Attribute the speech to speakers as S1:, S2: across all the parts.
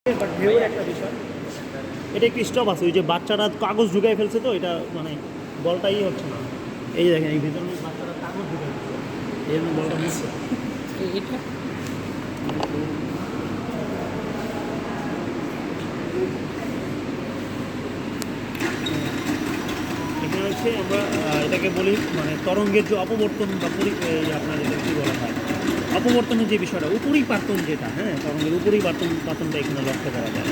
S1: But ঢেউয়ের একটা বিষয়। এটা একটু স্টপ আছে, ওই যে বাচ্চারা কাগজ ঢুকাই ফেলছে, তো এটা মানে বলটাই হচ্ছে না। এই যে দেখেন এই ভিতরে বাচ্চারা কাগজ ঢুকাই ফেলছে, এই জন্য বলটা মুছছে।
S2: এটা
S1: এখানে হচ্ছে আমরা এটাকে বলি মানে তরঙ্গের যে অপবর্তন বা আপনার যেটা কী বলা হয়, অপবর্তনের যে বিষয়টা, উপরেই পার্তন যেটা, হ্যাঁ তরঙ্গের উপরেই পার্তনটা এখানে লক্ষ্য করা যায়।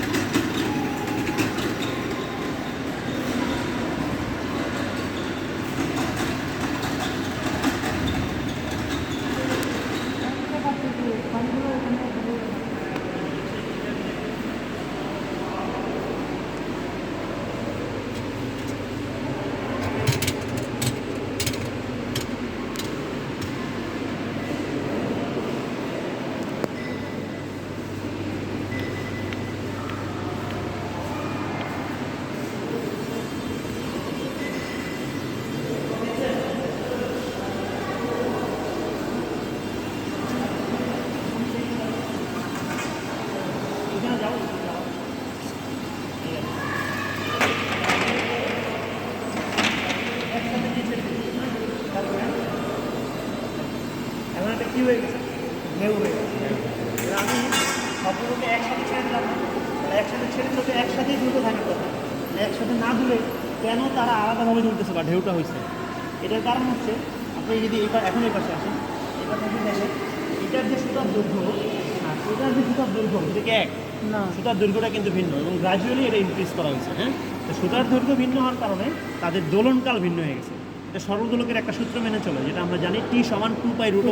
S1: এখানে যাও, একসাথে নিচে এখন একটা কী হয়ে গেছে, ঢেউ হয়ে গেছে। এবার আমি সবগুলোকে একসাথে ছেড়ে দিলাম না, একসাথে ছেড়ে দিলে তো একসাথেই দ্রুত থাকার কথা, একসাথে না দিলে কেন তারা আলাদাভাবে তুলতেছে বা ঢেউটা হয়েছে। এটার কারণ হচ্ছে আপনি যদি এখন এই পাশে আসেন, এবার থেকে দেখেন এটার যে সুতার দৈর্ঘ্য আর এটার যে সুতার দৈর্ঘ্য এটা কি এক
S2: না,
S1: সুতার দৈর্ঘ্যটা কিন্তু ভিন্ন এবং গ্রাজুয়ালি এটা ইনক্রিজ করা হয়েছে। হ্যাঁ, তো সুতার দৈর্ঘ্য ভিন্ন হওয়ার কারণে তাদের দোলনকাল ভিন্ন হয়ে গেছে। এটা সর্বদোলকের একটা সূত্র মেনে চলে, যেটা আমরা জানি T = 2π√.